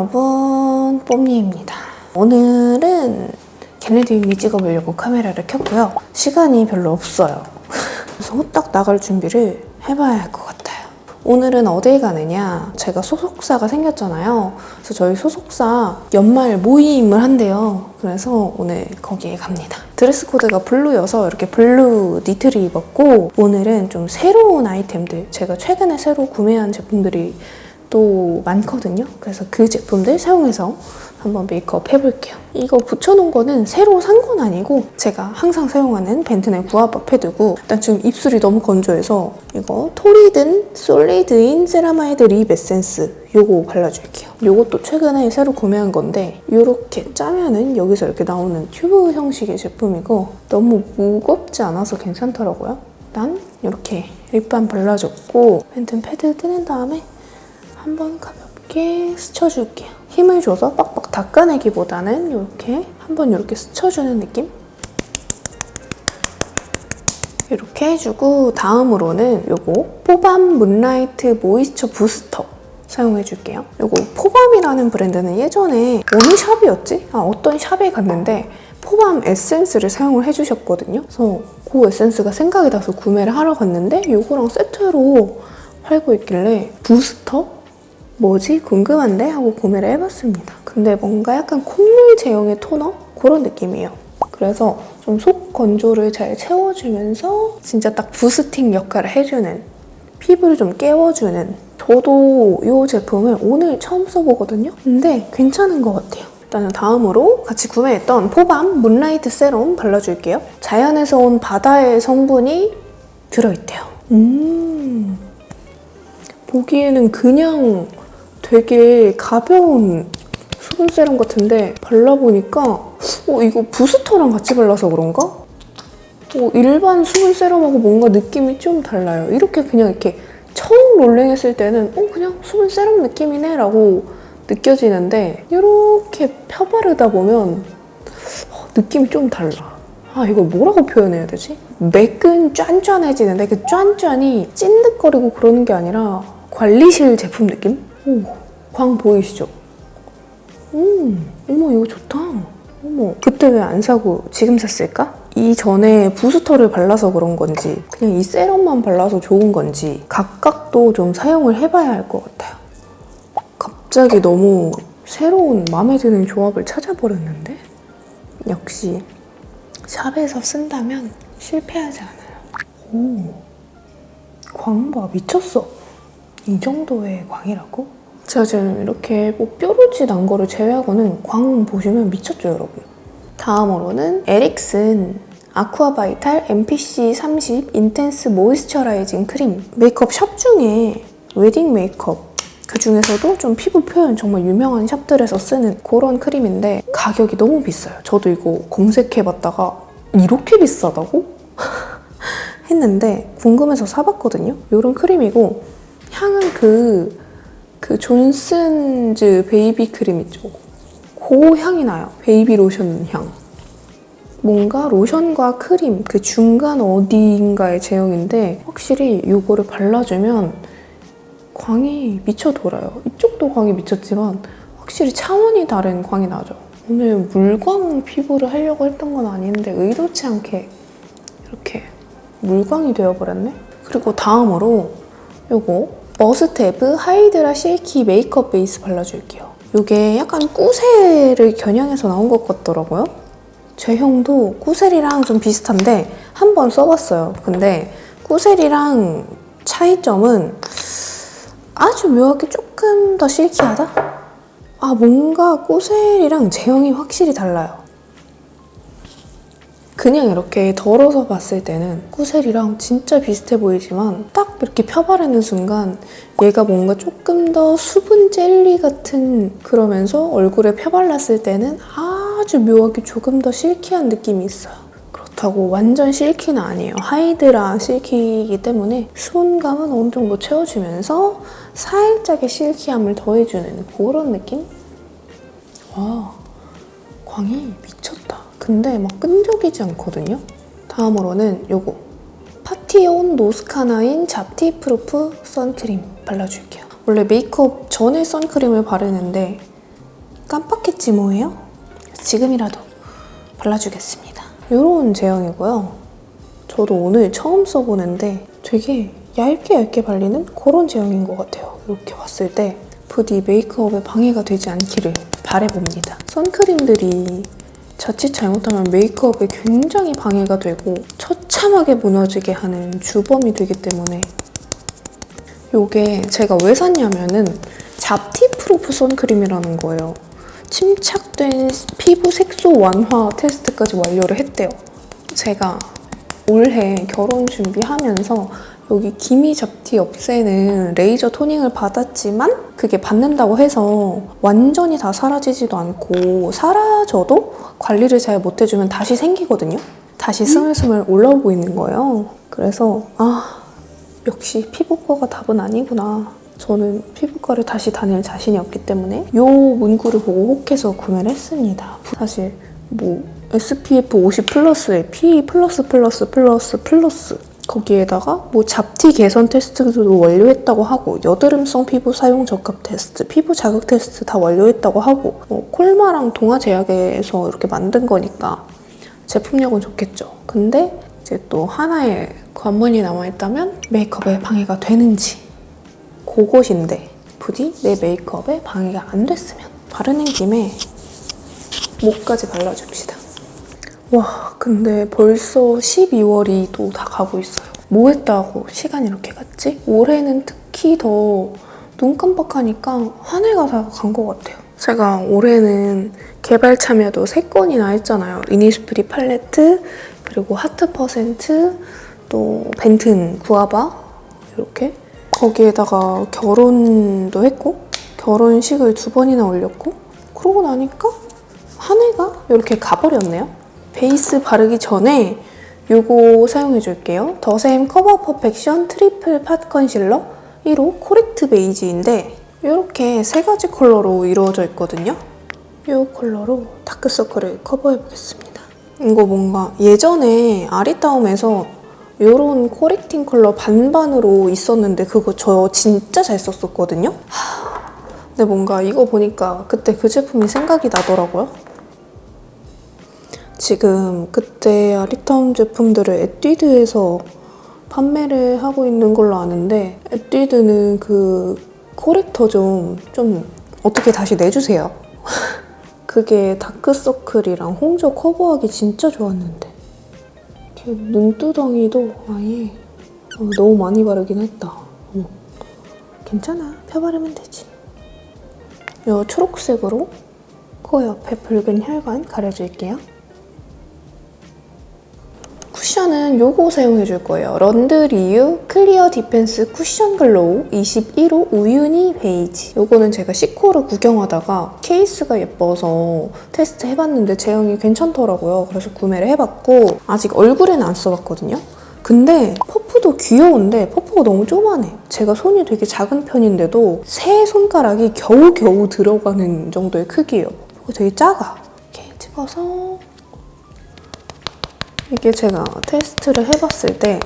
여러분, 뽐니입니다. 오늘은 걔네들이 찍어보려고 카메라를 켰고요. 시간이 별로 없어요. 그래서 후딱 나갈 준비를 해봐야 할 것 같아요. 오늘은 어딜 가느냐? 제가 소속사가 생겼잖아요. 그래서 저희 소속사 연말 모임을 한대요. 그래서 오늘 거기에 갑니다. 드레스 코드가 블루여서 이렇게 블루 니트를 입었고, 오늘은 좀 새로운 아이템들, 제가 최근에 새로 구매한 제품들이 또 많거든요. 그래서 그 제품들 사용해서 한번 메이크업 해볼게요. 이거 붙여놓은 거는 새로 산 건 아니고 제가 항상 사용하는 벤튼의 구아바 패드고, 일단 지금 입술이 너무 건조해서 이거 토리든 솔리드인 세라마이드 립 에센스 요거 발라줄게요. 요것도 최근에 새로 구매한 건데 이렇게 짜면은 여기서 이렇게 나오는 튜브 형식의 제품이고 너무 무겁지 않아서 괜찮더라고요. 일단 이렇게 립밤 발라줬고 벤튼 패드 떼낸 다음에 한번 가볍게 스쳐줄게요. 힘을 줘서 빡빡 닦아내기보다는 이렇게 한번 이렇게 스쳐주는 느낌? 이렇게 해주고 다음으로는 요거 포밤 문라이트 모이스처 부스터 사용해줄게요. 요거 포밤이라는 브랜드는 예전에 어느 샵이었지? 어떤 샵에 갔는데 포밤 에센스를 사용을 해주셨거든요. 그래서 그 에센스가 생각이 나서 구매를 하러 갔는데 요거랑 세트로 팔고 있길래 부스터? 뭐지? 궁금한데? 하고 구매를 해봤습니다. 근데 뭔가 약간 콧물 제형의 토너? 그런 느낌이에요. 그래서 좀 속 건조를 잘 채워주면서 진짜 딱 부스팅 역할을 해주는, 피부를 좀 깨워주는, 저도 이 제품을 오늘 처음 써보거든요. 근데 괜찮은 것 같아요. 일단은 다음으로 같이 구매했던 포밤 문라이트 세럼 발라줄게요. 자연에서 온 바다의 성분이 들어있대요. 보기에는 그냥 되게 가벼운 수분 세럼 같은데 발라보니까 이거 부스터랑 같이 발라서 그런가? 일반 수분 세럼하고 뭔가 느낌이 좀 달라요. 이렇게 그냥 이렇게 처음 롤링했을 때는 그냥 수분 세럼 느낌이네 라고 느껴지는데 이렇게 펴바르다 보면 느낌이 좀 달라. 이거 뭐라고 표현해야 되지? 매끈 쫀쫀해지는데 그 쫀쫀이 찐득거리고 그러는 게 아니라 관리실 제품 느낌? 광 보이시죠? 어머 이거 좋다. 어머 그때 왜 안 사고 지금 샀을까? 이전에 부스터를 발라서 그런 건지 그냥 이 세럼만 발라서 좋은 건지 각각도 좀 사용을 해봐야 할 것 같아요. 갑자기 너무 새로운 마음에 드는 조합을 찾아버렸는데? 역시 샵에서 쓴다면 실패하지 않아요. 광 봐, 미쳤어. 이 정도의 광이라고? 제가 지금 이렇게 뾰루지 난 거를 제외하고는 광 보시면 미쳤죠, 여러분? 다음으로는 에릭슨 아쿠아바이탈 MPC 30 인텐스 모이스처라이징 크림. 메이크업 샵 중에 웨딩 메이크업 그 중에서도 좀 피부 표현 정말 유명한 샵들에서 쓰는 그런 크림인데 가격이 너무 비싸요. 저도 이거 검색해봤다가 이렇게 비싸다고? 했는데 궁금해서 사봤거든요. 이런 크림이고 향은 그 존슨즈 베이비 크림 있죠? 그 향이 나요. 베이비 로션 향. 뭔가 로션과 크림 그 중간 어디인가의 제형인데 확실히 이거를 발라주면 광이 미쳐 돌아요. 이쪽도 광이 미쳤지만 확실히 차원이 다른 광이 나죠. 오늘 물광 피부를 하려고 했던 건 아닌데 의도치 않게 이렇게 물광이 되어버렸네? 그리고 다음으로 요거 머스테브 하이드라 실키 메이크업 베이스 발라줄게요. 이게 약간 꾸세를 겨냥해서 나온 것 같더라고요. 제형도 꾸셀이랑 좀 비슷한데 한번 써봤어요. 근데 꾸셀이랑 차이점은 아주 묘하게 조금 더 실키하다? 뭔가 꾸셀이랑 제형이 확실히 달라요. 그냥 이렇게 덜어서 봤을 때는 꾸셀이랑 진짜 비슷해 보이지만 딱 이렇게 펴바르는 순간 얘가 뭔가 조금 더 수분 젤리 같은, 그러면서 얼굴에 펴발랐을 때는 아주 묘하게 조금 더 실키한 느낌이 있어요. 그렇다고 완전 실키는 아니에요. 하이드라 실키이기 때문에 수분감은 어느 정도 채워주면서 살짝의 실키함을 더해주는 그런 느낌? 와, 광이 미쳤다. 근데 막 끈적이지 않거든요? 다음으로는 요거 파티온 노스카나인 잡티 프루프 선크림 발라줄게요. 원래 메이크업 전에 선크림을 바르는데 깜빡했지 뭐예요? 지금이라도 발라주겠습니다. 이런 제형이고요. 저도 오늘 처음 써보는데 되게 얇게 발리는 그런 제형인 것 같아요. 이렇게 봤을 때 부디 메이크업에 방해가 되지 않기를 바라봅니다. 선크림들이 자칫 잘못하면 메이크업에 굉장히 방해가 되고 처참하게 무너지게 하는 주범이 되기 때문에 이게 제가 왜 샀냐면은 잡티 프루프 선크림이라는 거예요. 침착된 피부 색소 완화 테스트까지 완료를 했대요. 제가 올해 결혼 준비하면서 여기 기미 잡티 없애는 레이저 토닝을 받았지만 그게 받는다고 해서 완전히 다 사라지지도 않고 사라져도 관리를 잘 못해주면 다시 생기거든요. 다시 스물스물 올라오고 있는 거예요. 그래서 역시 피부과가 답은 아니구나. 저는 피부과를 다시 다닐 자신이 없기 때문에 이 문구를 보고 혹해서 구매를 했습니다. 사실 뭐 SPF 50 플러스에 PA 플러스 거기에다가 뭐 잡티 개선 테스트도 완료했다고 하고 여드름성 피부 사용 적합 테스트, 피부 자극 테스트 다 완료했다고 하고 콜마랑 동아제약에서 이렇게 만든 거니까 제품력은 좋겠죠. 근데 이제 또 하나의 관문이 남아있다면 메이크업에 방해가 되는지 그것인데 부디 내 메이크업에 방해가 안 됐으면 바르는 김에 목까지 발라줍시다. 와 근데 벌써 12월이 또 다 가고 있어요. 뭐 했다고 시간이 이렇게 갔지? 올해는 특히 더 눈 깜빡하니까 한 해가 다 간 것 같아요. 제가 올해는 개발 참여도 3건이나 했잖아요. 이니스프리 팔레트, 그리고 하트 퍼센트, 또 벤튼 구아바 이렇게 거기에다가 결혼도 했고 결혼식을 2번이나 올렸고 그러고 나니까 한 해가 이렇게 가버렸네요. 베이스 바르기 전에 이거 사용해줄게요. 더샘 커버 퍼펙션 트리플 팟 컨실러 1호 코렉트 베이지인데 이렇게 3가지 컬러로 이루어져 있거든요. 이 컬러로 다크서클을 커버해보겠습니다. 이거 뭔가 예전에 아리따움에서 이런 코렉팅 컬러 반반으로 있었는데 그거 저 진짜 잘 썼었거든요? 근데 뭔가 이거 보니까 그때 그 제품이 생각이 나더라고요. 지금 그때 아리따움 제품들을 에뛰드에서 판매를 하고 있는 걸로 아는데 에뛰드는 그 코렉터 좀 어떻게 다시 내주세요. 그게 다크서클이랑 홍조 커버하기 진짜 좋았는데 이렇게 눈두덩이도 아예 너무 많이 바르긴 했다. 괜찮아. 펴바르면 되지. 이 초록색으로 코 옆에 붉은 혈관 가려줄게요. 쿠션은 요거 사용해줄 거예요. 런드리유 클리어 디펜스 쿠션 글로우 21호 우유니 베이지. 요거는 제가 시코를 구경하다가 케이스가 예뻐서 테스트 해봤는데 제형이 괜찮더라고요. 그래서 구매를 해봤고 아직 얼굴에는 안 써봤거든요. 근데 퍼프도 귀여운데 퍼프가 너무 조그만해. 제가 손이 되게 작은 편인데도 세 손가락이 겨우겨우 들어가는 정도의 크기예요. 퍼프가 되게 작아. 이렇게 찍어서 이게 제가 테스트를 해봤을 때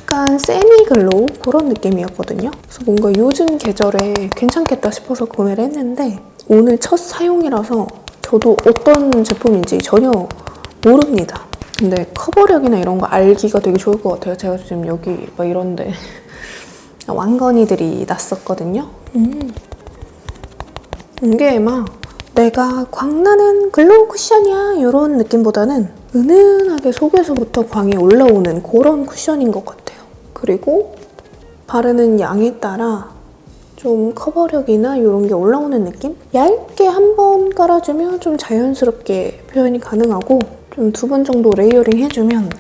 약간 세미글로우 그런 느낌이었거든요. 그래서 뭔가 요즘 계절에 괜찮겠다 싶어서 구매를 했는데 오늘 첫 사용이라서 저도 어떤 제품인지 전혀 모릅니다. 근데 커버력이나 이런 거 알기가 되게 좋을 것 같아요. 제가 지금 여기 막 이런데 왕건이들이 났었거든요. 이게 막 내가 광나는 글로우 쿠션이야 이런 느낌보다는 은은하게 속에서부터 광이 올라오는 그런 쿠션인 것 같아요. 그리고 바르는 양에 따라 좀 커버력이나 이런 게 올라오는 느낌? 얇게 한 번 깔아주면 좀 자연스럽게 표현이 가능하고 좀 2번 정도 레이어링 해주면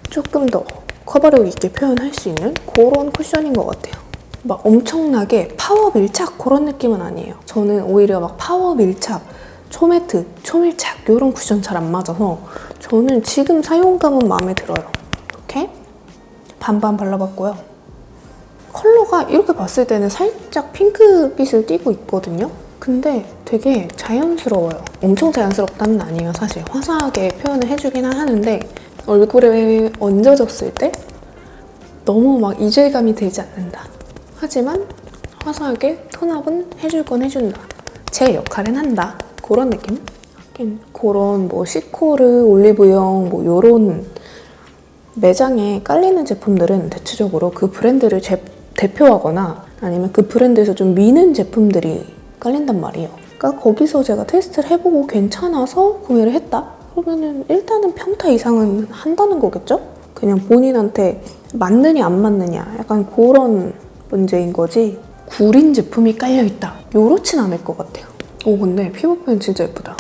조금 더 커버력 있게 표현할 수 있는 그런 쿠션인 것 같아요. 막 엄청나게 파워 밀착 그런 느낌은 아니에요. 저는 오히려 막 파워 밀착, 초매트, 초밀착 이런 쿠션 잘 안 맞아서 저는 지금 사용감은 마음에 들어요. 이렇게 반반 발라봤고요. 컬러가 이렇게 봤을 때는 살짝 핑크빛을 띠고 있거든요. 근데 되게 자연스러워요. 엄청 자연스럽다는 아니에요. 사실 화사하게 표현을 해주기는 하는데 얼굴에 얹어졌을 때 너무 막 이질감이 들지 않는다. 하지만 화사하게 톤업은 해줄 건 해준다. 제 역할은 한다. 그런 느낌? 그런 뭐 시코르, 올리브영 뭐 요런 매장에 깔리는 제품들은 대체적으로 그 브랜드를 대표하거나 아니면 그 브랜드에서 좀 미는 제품들이 깔린단 말이에요. 그러니까 거기서 제가 테스트를 해보고 괜찮아서 구매를 했다? 그러면은 일단은 평타 이상은 한다는 거겠죠? 그냥 본인한테 맞느냐 안 맞느냐 약간 그런 문제인 거지 구린 제품이 깔려있다 요렇진 않을 것 같아요. 오 근데 피부 표현 진짜 예쁘다.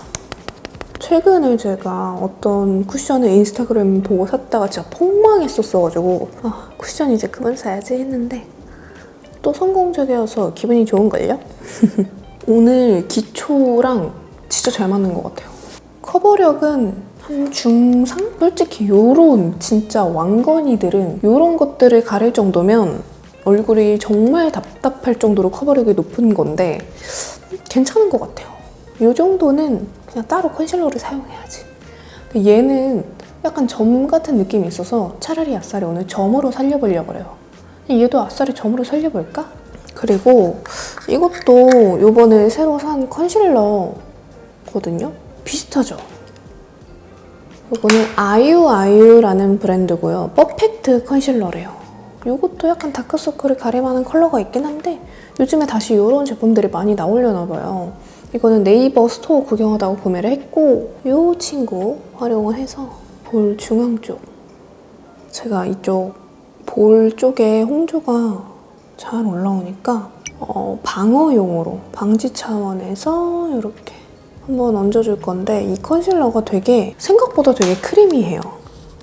최근에 제가 어떤 쿠션을 인스타그램 보고 샀다가 진짜 폭망했었어가지고 아 쿠션 이제 그만 사야지 했는데 또 성공적이어서 기분이 좋은걸요? 오늘 기초랑 진짜 잘 맞는 것 같아요. 커버력은 한 중상? 솔직히 요런 진짜 왕건이들은 요런 것들을 가릴 정도면 얼굴이 정말 답답할 정도로 커버력이 높은 건데 괜찮은 것 같아요. 요 정도는 그냥 따로 컨실러를 사용해야지. 근데 얘는 약간 점 같은 느낌이 있어서 차라리 아싸리 오늘 점으로 살려보려고 그래요. 얘도 아싸리 점으로 살려볼까? 그리고 이것도 요번에 새로 산 컨실러거든요? 비슷하죠? 이거는 아유아유라는 브랜드고요. 퍼펙트 컨실러래요. 이것도 약간 다크서클을 가림하는 컬러가 있긴 한데 요즘에 다시 이런 제품들이 많이 나오려나 봐요. 이거는 네이버 스토어 구경하다가 구매를 했고 이 친구 활용을 해서 볼 중앙 쪽 제가 이쪽 볼 쪽에 홍조가 잘 올라오니까 방어용으로 방지 차원에서 이렇게 한번 얹어줄 건데 이 컨실러가 되게 생각보다 되게 크리미해요.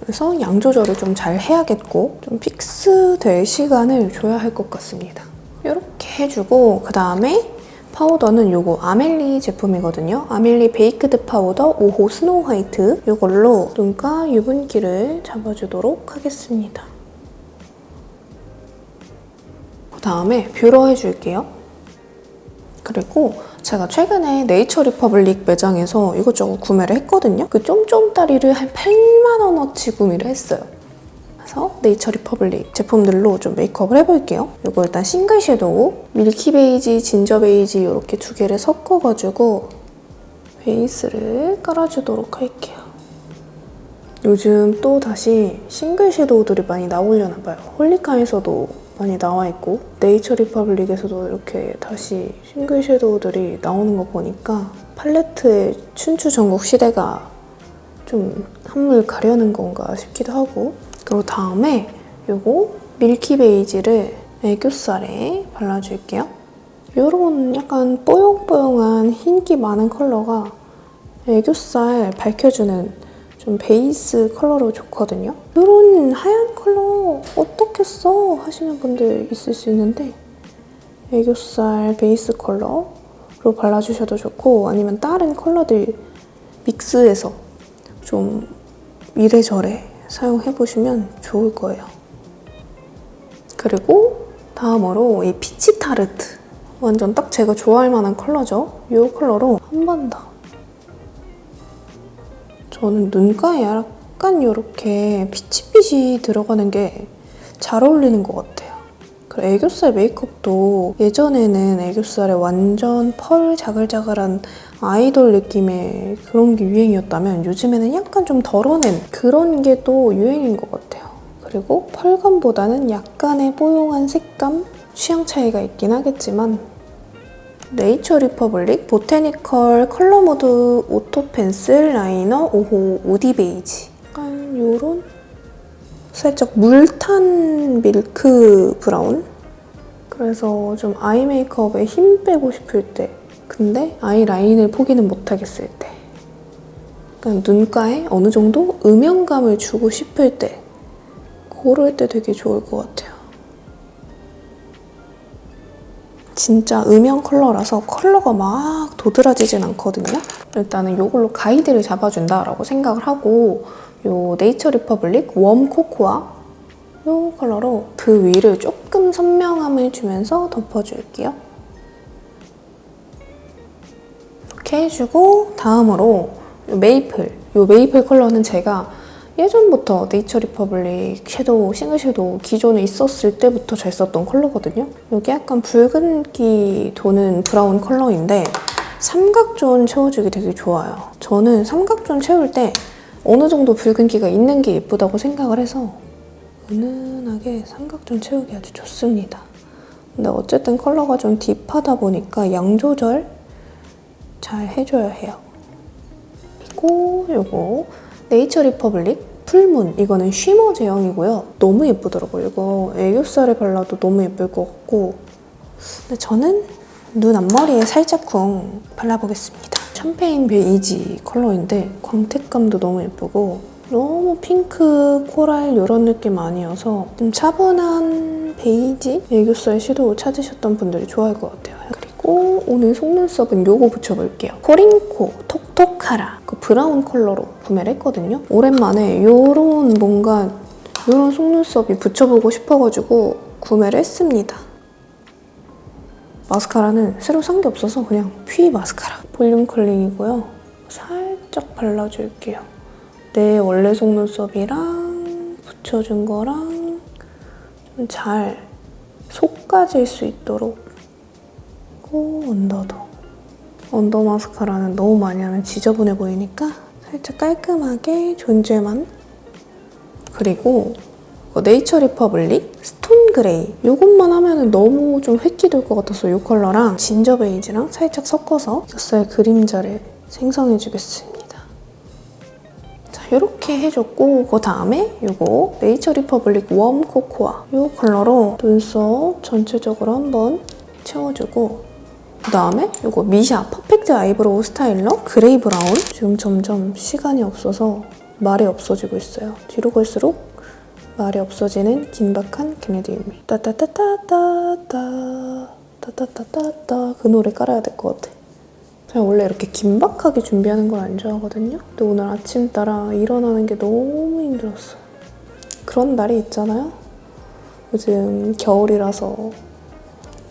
그래서 양 조절을 좀 잘 해야겠고 좀 픽스될 시간을 줘야 할 것 같습니다. 이렇게 해주고 그 다음에 파우더는 요거 아멜리 제품이거든요. 아멜리 베이크드 파우더 5호 스노우 화이트 이걸로 눈가 유분기를 잡아주도록 하겠습니다. 그 다음에 뷰러 해줄게요. 그리고 제가 최근에 네이처 리퍼블릭 매장에서 이것저것 구매를 했거든요. 그 쫌쫌따리를 한 8만 원어치 구매를 했어요. 그래서 네이처 리퍼블릭 제품들로 좀 메이크업을 해볼게요. 이거 일단 싱글 섀도우, 밀키 베이지, 진저 베이지 이렇게 두 개를 섞어가지고 베이스를 깔아주도록 할게요. 요즘 또 다시 싱글 섀도우들이 많이 나오려나 봐요. 홀리카에서도 많이 나와있고 네이처 리퍼블릭에서도 이렇게 다시 싱글 섀도우들이 나오는 거 보니까 팔레트의 춘추 전국 시대가 좀 한물 가려는 건가 싶기도 하고 그리고 다음에 요거 밀키 베이지를 애교살에 발라줄게요. 요런 약간 뽀용뽀용한 흰기 많은 컬러가 애교살 밝혀주는 좀 베이스 컬러로 좋거든요. 이런 하얀 컬러 어떻게 써? 하시는 분들 있을 수 있는데 애교살 베이스 컬러로 발라주셔도 좋고 아니면 다른 컬러들 믹스해서 좀 이래저래 사용해보시면 좋을 거예요. 그리고 다음으로 이 피치 타르트 완전 딱 제가 좋아할 만한 컬러죠. 이 컬러로 한 번 더 저는 눈가에 약간 이렇게 피치빛이 들어가는 게 잘 어울리는 것 같아요. 그리고 애교살 메이크업도 예전에는 애교살에 완전 펄 자글자글한 아이돌 느낌의 그런 게 유행이었다면 요즘에는 약간 좀 덜어낸 그런 게 또 유행인 것 같아요. 그리고 펄감보다는 약간의 뽀용한 색감? 취향 차이가 있긴 하겠지만 네이처 리퍼블릭 보테니컬 컬러 모드 오토 펜슬 라이너 5호 오디 베이지 약간 요런 살짝 물탄 밀크 브라운 그래서 좀 아이 메이크업에 힘 빼고 싶을 때 근데 아이 라인을 포기는 못하겠을 때 약간 눈가에 어느 정도 음영감을 주고 싶을 때 그럴 때 되게 좋을 것 같아요. 진짜 음영 컬러라서 컬러가 막 도드라지진 않거든요. 일단은 이걸로 가이드를 잡아준다라고 생각을 하고 요 네이처 리퍼블릭 웜 코코아 요 컬러로 그 위를 조금 선명함을 주면서 덮어줄게요. 이렇게 해주고 다음으로 요 메이플 컬러는 제가 예전부터 네이처 리퍼블릭 섀도우, 싱글 섀도우 기존에 있었을 때부터 잘 썼던 컬러거든요. 이게 약간 붉은기 도는 브라운 컬러인데 삼각존 채워주기 되게 좋아요. 저는 삼각존 채울 때 어느 정도 붉은기가 있는 게 예쁘다고 생각을 해서 은은하게 삼각존 채우기 아주 좋습니다. 근데 어쨌든 컬러가 좀 딥하다 보니까 양 조절 잘 해줘야 해요. 그리고 요거 네이처 리퍼블릭 풀문, 이거는 쉬머 제형이고요. 너무 예쁘더라고요. 이거 애교살에 발라도 너무 예쁠 것 같고, 근데 저는 눈 앞머리에 살짝쿵 발라보겠습니다. 샴페인 베이지 컬러인데 광택감도 너무 예쁘고 너무 핑크, 코랄 이런 느낌 아니어서 좀 차분한 베이지 애교살 섀도우 찾으셨던 분들이 좋아할 것 같아요. 그리고 오늘 속눈썹은 요거 붙여볼게요. 코링코 톡톡하라, 그 브라운 컬러로 구매를 했거든요. 오랜만에 요런 속눈썹이 붙여보고 싶어가지고 구매를 했습니다. 마스카라는 새로 산 게 없어서 그냥 퓨이 마스카라 볼륨 컬링이고요. 살짝 발라줄게요. 내 원래 속눈썹이랑 붙여준 거랑 좀 잘 솟아질 수 있도록. 그리고 언더 마스카라는 너무 많이 하면 지저분해 보이니까 살짝 깔끔하게 존재만. 그리고 네이처 리퍼블릭 스톤 그레이, 이것만 하면 너무 좀 획기될 것 같아서 이 컬러랑 진저 베이지랑 살짝 섞어서 겹살 그림자를 생성해주겠습니다. 자, 이렇게 해줬고 그 다음에 이거 네이처 리퍼블릭 웜 코코아 이 컬러로 눈썹 전체적으로 한번 채워주고, 그 다음에 이거 미샤 퍼펙트 아이브로우 스타일러 그레이 브라운. 지금 점점 시간이 없어서 말이 없어지고 있어요. 뒤로 갈수록 말이 없어지는 긴박한 케네디입니다. 따따따따따따 따따따따따 그 노래 깔아야 될 것 같아. 제가 원래 이렇게 긴박하게 준비하는 걸 안 좋아하거든요. 근데 오늘 아침 따라 일어나는 게 너무 힘들었어요. 그런 날이 있잖아요. 요즘 겨울이라서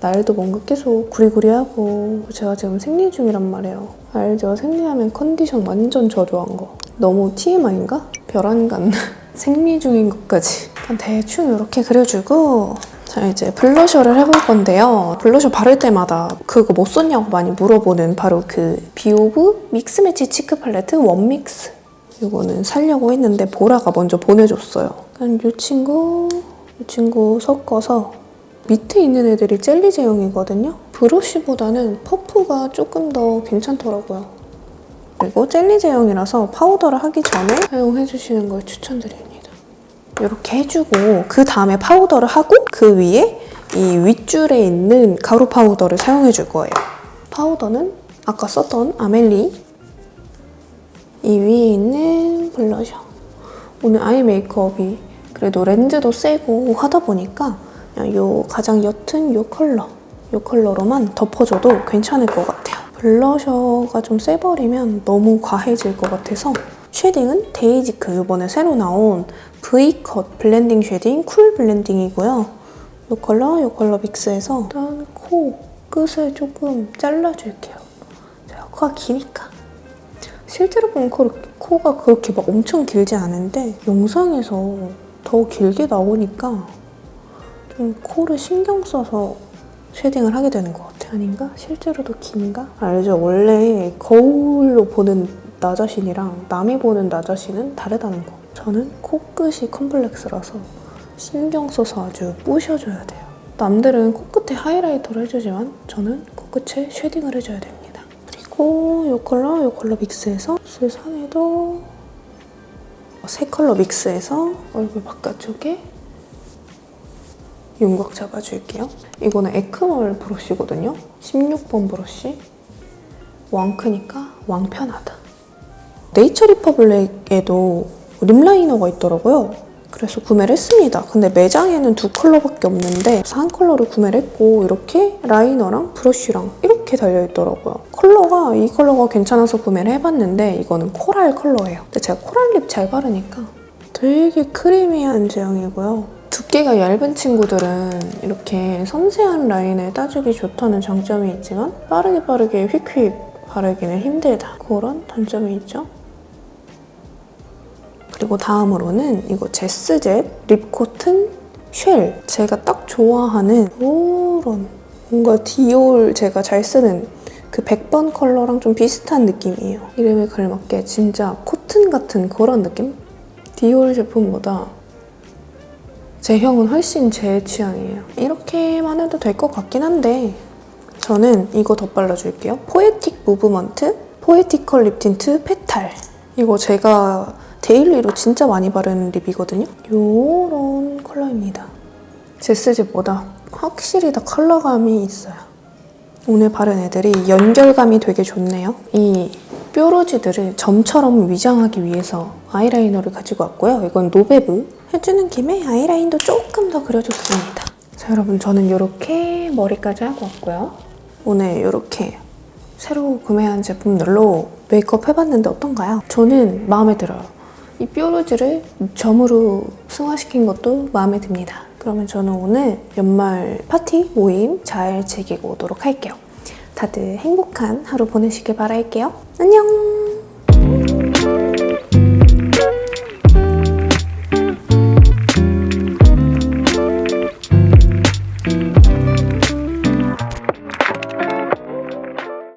날도 뭔가 계속 구리구리하고 제가 지금 생리 중이란 말이에요. 알죠? 생리하면 컨디션 완전 저조한 거. 너무 TMI인가? 별안간 생리 중인 것까지. 일단 대충 이렇게 그려주고, 자 이제 블러셔를 해볼 건데요. 블러셔 바를 때마다 그거 뭐 썼냐고 많이 물어보는 바로 그 비오브 믹스 매치 치크 팔레트 원믹스. 이거는 사려고 했는데 보라가 먼저 보내줬어요. 그냥 이 친구 섞어서, 밑에 있는 애들이 젤리 제형이거든요. 브러쉬보다는 퍼프가 조금 더 괜찮더라고요. 그리고 젤리 제형이라서 파우더를 하기 전에 사용해주시는 걸 추천드립니다. 이렇게 해주고 그 다음에 파우더를 하고 그 위에 이 윗줄에 있는 가루 파우더를 사용해줄 거예요. 파우더는 아까 썼던 아멜리, 이 위에 있는 블러셔. 오늘 아이 메이크업이 그래도 렌즈도 세고 하다 보니까 그냥 요 가장 옅은 요 컬러로만 덮어줘도 괜찮을 것 같아요. 블러셔가 좀 세버리면 너무 과해질 것 같아서 쉐딩은 데이지크 이번에 새로 나온 V컷 블렌딩 쉐딩 쿨 블렌딩이고요. 요 컬러 믹스해서 일단 코 끝을 조금 잘라줄게요. 제가 코가 기니까. 실제로 보면 코가 그렇게 막 엄청 길지 않은데 영상에서 더 길게 나오니까 좀 코를 신경 써서 쉐딩을 하게 되는 것 같아요. 아닌가? 실제로도 긴가? 알죠? 원래 거울로 보는 나 자신이랑 남이 보는 나 자신은 다르다는 거. 저는 코끝이 컴플렉스라서 신경 써서 아주 부셔줘야 돼요. 남들은 코끝에 하이라이터를 해주지만 저는 코끝에 쉐딩을 해줘야 됩니다. 그리고 이 컬러 믹스해서 입술 선에도 세 컬러 믹스해서 얼굴 바깥쪽에 윤곽 잡아줄게요. 이거는 에크멀 브러쉬거든요. 16번 브러쉬. 왕크니까 왕편하다. 네이처 리퍼블릭에도 립라이너가 있더라고요. 그래서 구매를 했습니다. 근데 매장에는 두 컬러밖에 없는데 그래서 한 컬러를 구매를 했고 이렇게 라이너랑 브러쉬랑 이렇게 달려있더라고요. 이 컬러가 괜찮아서 구매를 해봤는데 이거는 코랄 컬러예요. 근데 제가 코랄 립 잘 바르니까 되게 크리미한 제형이고요. 두께가 얇은 친구들은 이렇게 섬세한 라인을 따주기 좋다는 장점이 있지만 빠르게 휙휙 바르기는 힘들다. 그런 단점이 있죠. 그리고 다음으로는 이거 제스잽 립코튼 쉘. 제가 딱 좋아하는 이런 뭔가 디올 제가 잘 쓰는 그 100번 컬러랑 좀 비슷한 느낌이에요. 이름에 걸맞게 진짜 코튼 같은 그런 느낌? 디올 제품보다 제형은 훨씬 제 취향이에요. 이렇게만 해도 될 것 같긴 한데 저는 이거 더 발라줄게요. 포에틱 무브먼트 포에티컬 립 틴트 페탈. 이거 제가 데일리로 진짜 많이 바르는 립이거든요. 요런 컬러입니다. 제스집보다 확실히 더 컬러감이 있어요. 오늘 바른 애들이 연결감이 되게 좋네요. 이 뾰루지들을 점처럼 위장하기 위해서 아이라이너를 가지고 왔고요. 이건 노베브. 해주는 김에 아이라인도 조금 더 그려줬습니다. 자, 여러분 저는 이렇게 머리까지 하고 왔고요. 오늘 이렇게 새로 구매한 제품들로 메이크업 해봤는데 어떤가요? 저는 마음에 들어요. 이 뾰루지를 점으로 승화시킨 것도 마음에 듭니다. 그러면 저는 오늘 연말 파티 모임 잘 즐기고 오도록 할게요. 다들 행복한 하루 보내시길 바랄게요. 안녕!